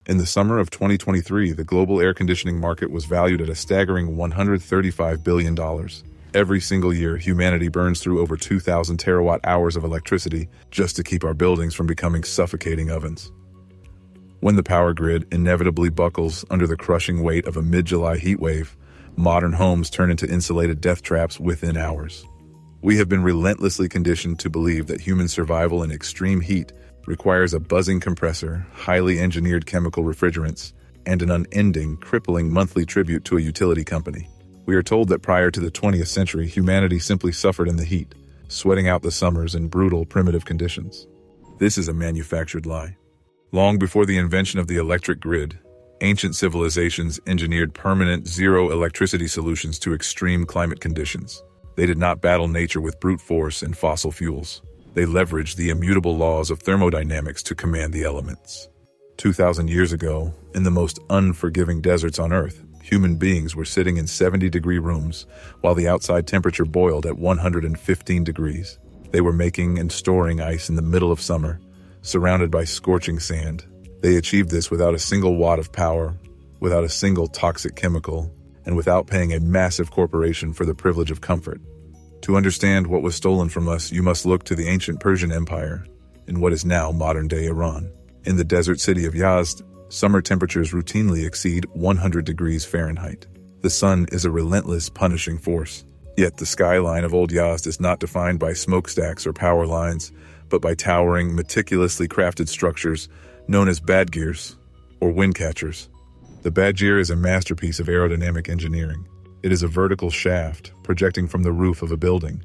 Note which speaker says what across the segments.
Speaker 1: In the summer of 2023, the global air conditioning market was valued at a staggering $135 billion. Every single year, humanity burns through over 2,000 terawatt-hours of electricity just to keep our buildings from becoming suffocating ovens. When the power grid inevitably buckles under the crushing weight of a mid-July heat wave, modern homes turn into insulated death traps within hours. We have been relentlessly conditioned to believe that human survival in extreme heat requires a buzzing compressor, highly engineered chemical refrigerants, and an unending, crippling monthly tribute to a utility company. We are told that prior to the 20th century, humanity simply suffered in the heat, sweating out the summers in brutal, primitive conditions. This is a manufactured lie. Long before the invention of the electric grid, ancient civilizations engineered permanent zero-electricity solutions to extreme climate conditions. They did not battle nature with brute force and fossil fuels. They leveraged the immutable laws of thermodynamics to command the elements. 2,000 years ago, in the most unforgiving deserts on Earth, human beings were sitting in 70-degree rooms while the outside temperature boiled at 115 degrees. They were making and storing ice in the middle of summer, surrounded by scorching sand. They achieved this without a single watt of power, without a single toxic chemical, and without paying a massive corporation for the privilege of comfort. To understand what was stolen from us, you must look to the ancient Persian Empire, in what is now modern-day Iran. In the desert city of Yazd, summer temperatures routinely exceed 100 degrees Fahrenheit. The sun is a relentless, punishing force. Yet the skyline of old Yazd is not defined by smokestacks or power lines, but by towering, meticulously crafted structures known as Badgirs, or wind catchers. The Badgir is a masterpiece of aerodynamic engineering. It is a vertical shaft projecting from the roof of a building,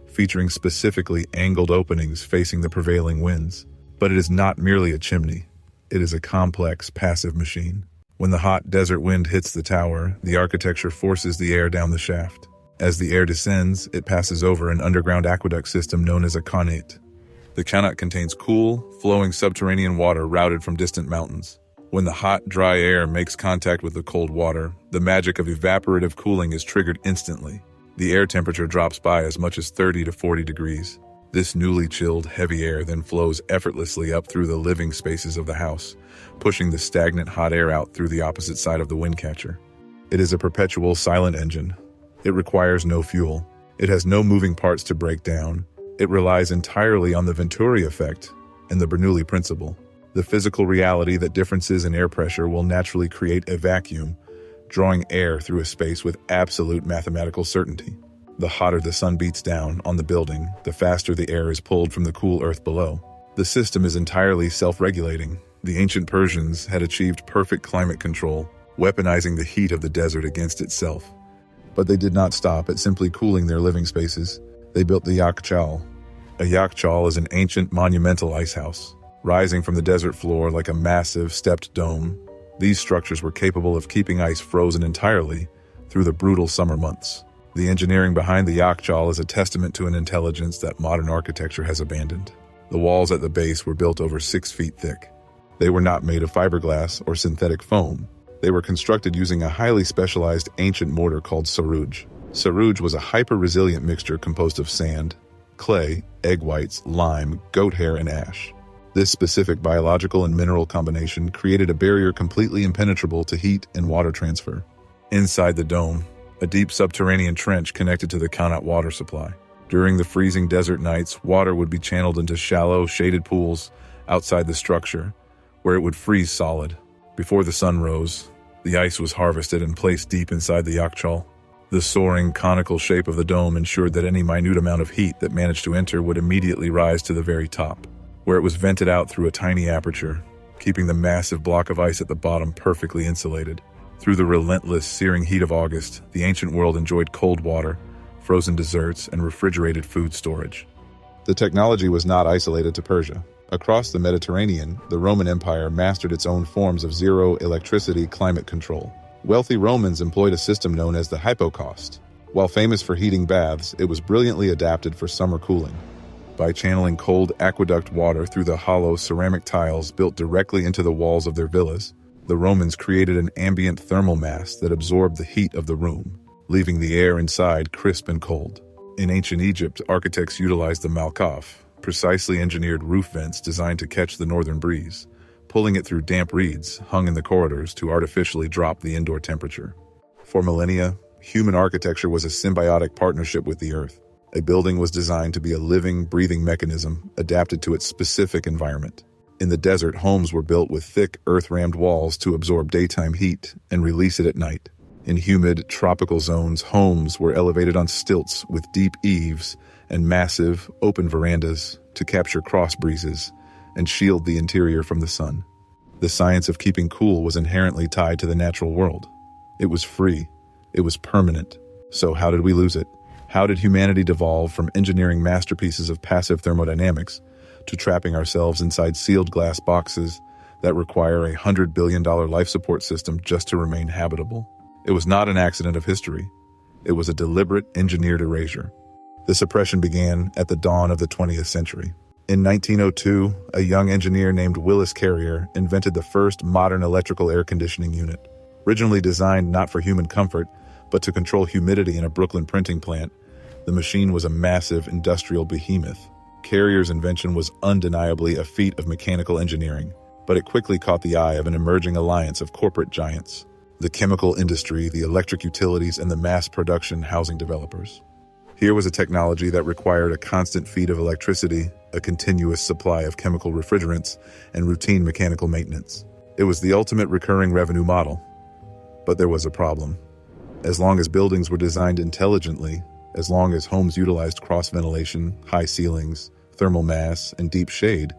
Speaker 1: featuring specifically angled openings facing the prevailing winds. But it is not merely a chimney. It is a complex, passive machine. When the hot desert wind hits the tower, the architecture forces the air down the shaft. As the air descends, it passes over an underground aqueduct system known as a Qanat. The Qanat contains cool, flowing subterranean water routed from distant mountains. When the hot, dry air makes contact with the cold water, the magic of evaporative cooling is triggered instantly. The air temperature drops by as much as 30 to 40 degrees. This newly chilled, heavy air then flows effortlessly up through the living spaces of the house, pushing the stagnant hot air out through the opposite side of the wind catcher. It is a perpetual silent engine. It requires no fuel. It has no moving parts to break down. It relies entirely on the Venturi effect and the Bernoulli principle, the physical reality that differences in air pressure will naturally create a vacuum, drawing air through a space with absolute mathematical certainty. The hotter the sun beats down on the building, the faster the air is pulled from the cool earth below. The system is entirely self-regulating. The ancient Persians had achieved perfect climate control, weaponizing the heat of the desert against itself. But they did not stop at simply cooling their living spaces. They built the Yakhchal. A Yakhchal is an ancient monumental icehouse, rising from the desert floor like a massive stepped dome. These structures were capable of keeping ice frozen entirely through the brutal summer months. The engineering behind the Yakhchal is a testament to an intelligence that modern architecture has abandoned. The walls at the base were built over 6 feet thick. They were not made of fiberglass or synthetic foam. They were constructed using a highly specialized ancient mortar called saruj. Saruj was a hyper-resilient mixture composed of sand, clay, egg whites, lime, goat hair, and ash. This specific biological and mineral combination created a barrier completely impenetrable to heat and water transfer. Inside the dome, a deep subterranean trench connected to the Qanat water supply. During the freezing desert nights, water would be channeled into shallow, shaded pools outside the structure, where it would freeze solid. Before the sun rose, the ice was harvested and placed deep inside the Yakhchal. The soaring, conical shape of the dome ensured that any minute amount of heat that managed to enter would immediately rise to the very top, where it was vented out through a tiny aperture, keeping the massive block of ice at the bottom perfectly insulated. Through the relentless, searing heat of August, the ancient world enjoyed cold water, frozen desserts, and refrigerated food storage. The technology was not isolated to Persia. Across the Mediterranean, the Roman Empire mastered its own forms of zero-electricity climate control. Wealthy Romans employed a system known as the hypocaust. While famous for heating baths, it was brilliantly adapted for summer cooling. By channeling cold aqueduct water through the hollow ceramic tiles built directly into the walls of their villas, the Romans created an ambient thermal mass that absorbed the heat of the room, leaving the air inside crisp and cold. In ancient Egypt, architects utilized the malkaf, precisely engineered roof vents designed to catch the northern breeze, pulling it through damp reeds hung in the corridors to artificially drop the indoor temperature. For millennia, human architecture was a symbiotic partnership with the earth. A building was designed to be a living, breathing mechanism adapted to its specific environment. In the desert, homes were built with thick, earth-rammed walls to absorb daytime heat and release it at night. In humid, tropical zones, homes were elevated on stilts with deep eaves and massive, open verandas to capture cross breezes and shield the interior from the sun. The science of keeping cool was inherently tied to the natural world. It was free. It was permanent. So how did we lose it? How did humanity devolve from engineering masterpieces of passive thermodynamics to trapping ourselves inside sealed glass boxes that require a $100 billion life support system just to remain habitable? It was not an accident of history. It was a deliberate, engineered erasure. This oppression began at the dawn of the 20th century. In 1902, a young engineer named Willis Carrier invented the first modern electrical air conditioning unit. Originally designed not for human comfort, but to control humidity in a Brooklyn printing plant, the machine was a massive industrial behemoth. Carrier's invention was undeniably a feat of mechanical engineering, but it quickly caught the eye of an emerging alliance of corporate giants: the chemical industry, the electric utilities, and the mass production housing developers. Here was a technology that required a constant feed of electricity, a continuous supply of chemical refrigerants, and routine mechanical maintenance. It was the ultimate recurring revenue model. But there was a problem. As long as buildings were designed intelligently, as long as homes utilized cross-ventilation, high ceilings, thermal mass, and deep shade,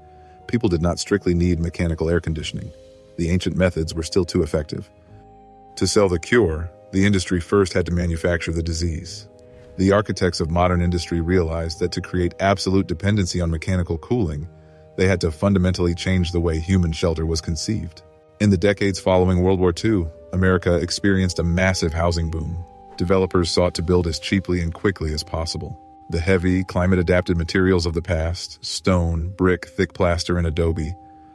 Speaker 1: people did not strictly need mechanical air conditioning. The ancient methods were still too effective. To sell the cure, the industry first had to manufacture the disease. The architects of modern industry realized that to create absolute dependency on mechanical cooling, they had to fundamentally change the way human shelter was conceived. In the decades following World War II, America experienced a massive housing boom. Developers sought to build as cheaply and quickly as possible. The heavy, climate-adapted materials of the past, stone, brick, thick plaster, and adobe,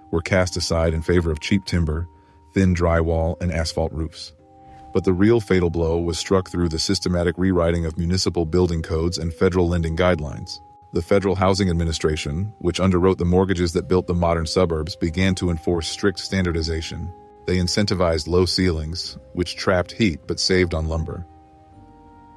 Speaker 1: were cast aside in favor of cheap timber, thin drywall, and asphalt roofs. But the real fatal blow was struck through the systematic rewriting of municipal building codes and federal lending guidelines. The Federal Housing Administration, which underwrote the mortgages that built the modern suburbs, began to enforce strict standardization. They incentivized low ceilings, which trapped heat but saved on lumber.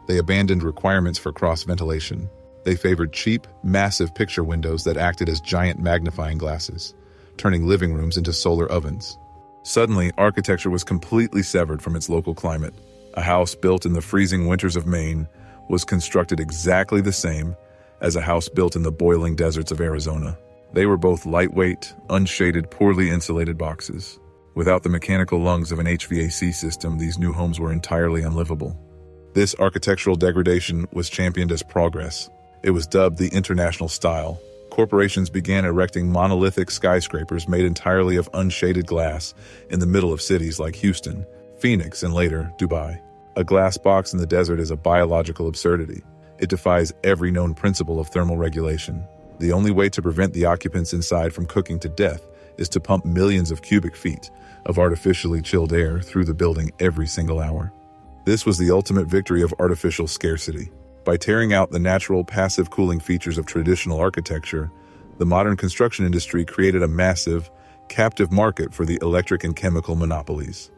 Speaker 1: They abandoned requirements for cross-ventilation. They favored cheap, massive picture windows that acted as giant magnifying glasses, turning living rooms into solar ovens. Suddenly, architecture was completely severed from its local climate. A house built in the freezing winters of Maine was constructed exactly the same as a house built in the boiling deserts of Arizona. They were both lightweight, unshaded, poorly insulated boxes. Without the mechanical lungs of an HVAC system, these new homes were entirely unlivable. This architectural degradation was championed as progress. It was dubbed the International Style. Corporations began erecting monolithic skyscrapers made entirely of unshaded glass in the middle of cities like Houston, Phoenix, and later, Dubai. A glass box in the desert is a biological absurdity. It defies every known principle of thermal regulation. The only way to prevent the occupants inside from cooking to death is to pump millions of cubic feet of artificially chilled air through the building every single hour. This was the ultimate victory of artificial scarcity. By tearing out the natural passive cooling features of traditional architecture, the modern construction industry created a massive, captive market for the electric and chemical monopolies.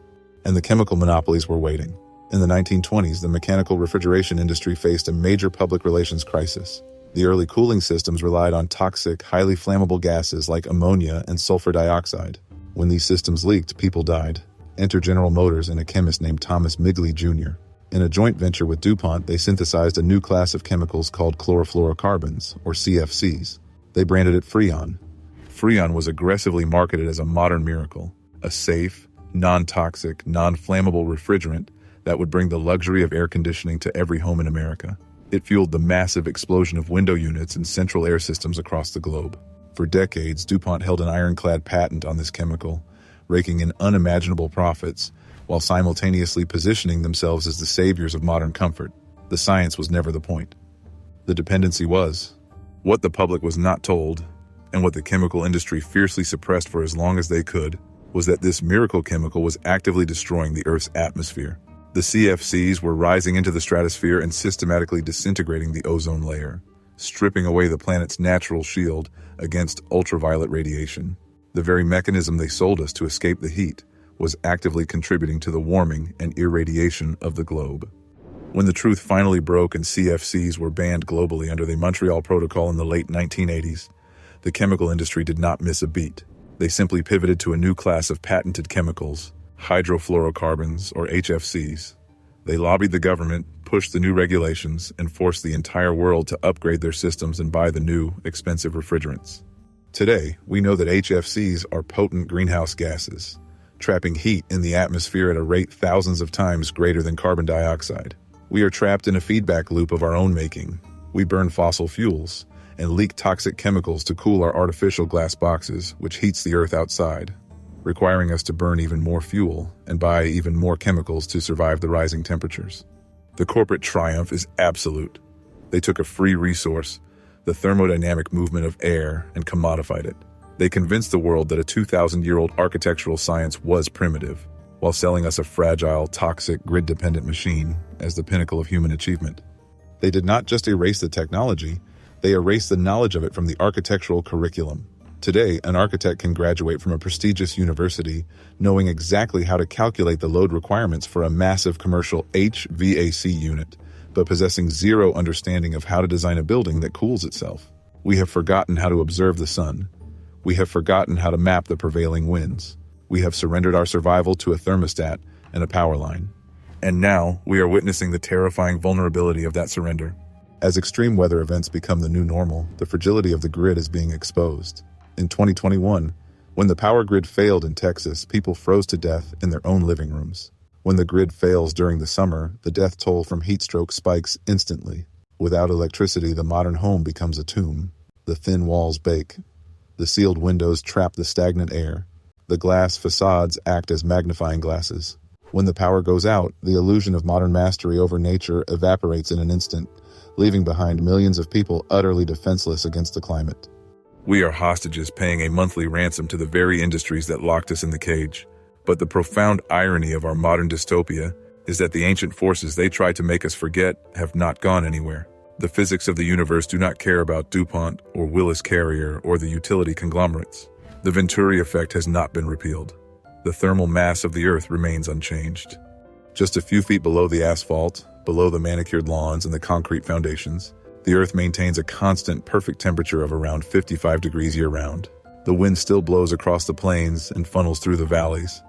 Speaker 1: And the chemical monopolies were waiting. In the 1920s, the mechanical refrigeration industry faced a major public relations crisis. The early cooling systems relied on toxic, highly flammable gases like ammonia and sulfur dioxide. When these systems leaked, people died. Enter General Motors and a chemist named Thomas Migley Jr. In a joint venture with DuPont, they synthesized a new class of chemicals called chlorofluorocarbons, or CFCs. They branded it Freon. Freon was aggressively marketed as a modern miracle, a safe, non-toxic, non-flammable refrigerant that would bring the luxury of air conditioning to every home in America. It fueled the massive explosion of window units and central air systems across the globe. For decades, DuPont held an ironclad patent on this chemical, raking in unimaginable profits, while simultaneously positioning themselves as the saviors of modern comfort. The science was never the point. The dependency was. What the public was not told, and what the chemical industry fiercely suppressed for as long as they could, was that this miracle chemical was actively destroying the Earth's atmosphere. The CFCs were rising into the stratosphere and systematically disintegrating the ozone layer, stripping away the planet's natural shield against ultraviolet radiation. The very mechanism they sold us to escape the heat was actively contributing to the warming and irradiation of the globe. When the truth finally broke and CFCs were banned globally under the Montreal Protocol in the late 1980s, the chemical industry did not miss a beat. They simply pivoted to a new class of patented chemicals, hydrofluorocarbons, or HFCs. They lobbied the government, pushed the new regulations, and forced the entire world to upgrade their systems and buy the new, expensive refrigerants. Today, we know that HFCs are potent greenhouse gases, trapping heat in the atmosphere at a rate thousands of times greater than carbon dioxide. We are trapped in a feedback loop of our own making. We burn fossil fuels and leak toxic chemicals to cool our artificial glass boxes, which heats the earth outside, requiring us to burn even more fuel and buy even more chemicals to survive the rising temperatures. The corporate triumph is absolute. They took a free resource, the thermodynamic movement of air, and commodified it. They convinced the world that a 2,000-year-old architectural science was primitive, while selling us a fragile, toxic, grid-dependent machine as the pinnacle of human achievement. They did not just erase the technology, they erased the knowledge of it from the architectural curriculum. Today, an architect can graduate from a prestigious university knowing exactly how to calculate the load requirements for a massive commercial HVAC unit, but possessing zero understanding of how to design a building that cools itself. We have forgotten how to observe the sun. We have forgotten how to map the prevailing winds. We have surrendered our survival to a thermostat and a power line. And now, we are witnessing the terrifying vulnerability of that surrender. As extreme weather events become the new normal, the fragility of the grid is being exposed. In 2021, when the power grid failed in Texas, people froze to death in their own living rooms. When the grid fails during the summer, the death toll from heat stroke spikes instantly. Without electricity, the modern home becomes a tomb. The thin walls bake. The sealed windows trap the stagnant air. The glass facades act as magnifying glasses. When the power goes out, the illusion of modern mastery over nature evaporates in an instant, leaving behind millions of people utterly defenseless against the climate. We are hostages paying a monthly ransom to the very industries that locked us in the cage. But the profound irony of our modern dystopia is that the ancient forces they tried to make us forget have not gone anywhere. The physics of the universe do not care about DuPont or Willis Carrier or the utility conglomerates. The Venturi effect has not been repealed. The thermal mass of the Earth remains unchanged. Just a few feet below the asphalt, below the manicured lawns and the concrete foundations, the Earth maintains a constant, perfect temperature of around 55 degrees year-round. The wind still blows across the plains and funnels through the valleys.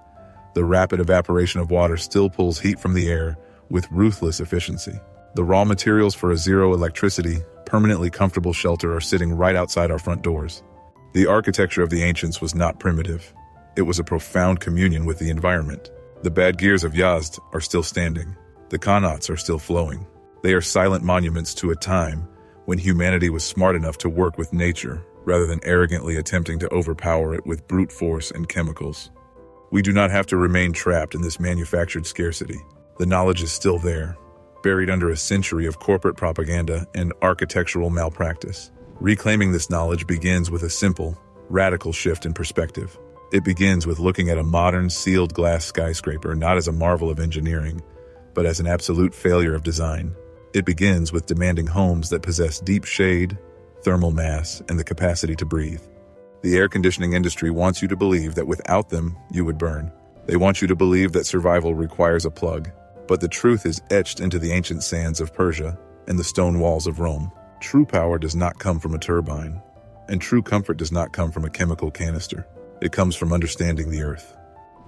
Speaker 1: The rapid evaporation of water still pulls heat from the air with ruthless efficiency. The raw materials for a zero electricity, permanently comfortable shelter are sitting right outside our front doors. The architecture of the ancients was not primitive. It was a profound communion with the environment. The Badgirs of Yazd are still standing. The Qanats are still flowing. They are silent monuments to a time when humanity was smart enough to work with nature rather than arrogantly attempting to overpower it with brute force and chemicals. We do not have to remain trapped in this manufactured scarcity. The knowledge is still there, buried under a century of corporate propaganda and architectural malpractice. Reclaiming this knowledge begins with a simple, radical shift in perspective. It begins with looking at a modern, sealed glass skyscraper not as a marvel of engineering, but as an absolute failure of design. It begins with demanding homes that possess deep shade, thermal mass, and the capacity to breathe. The air conditioning industry wants you to believe that without them, you would burn. They want you to believe that survival requires a plug. But the truth is etched into the ancient sands of Persia and the stone walls of Rome. True power does not come from a turbine, and true comfort does not come from a chemical canister. It comes from understanding the earth.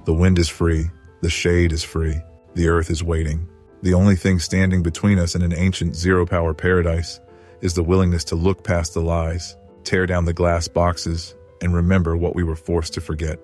Speaker 1: The wind is free, the shade is free, the earth is waiting. The only thing standing between us and an ancient zero-power paradise is the willingness to look past the lies, tear down the glass boxes, and remember what we were forced to forget.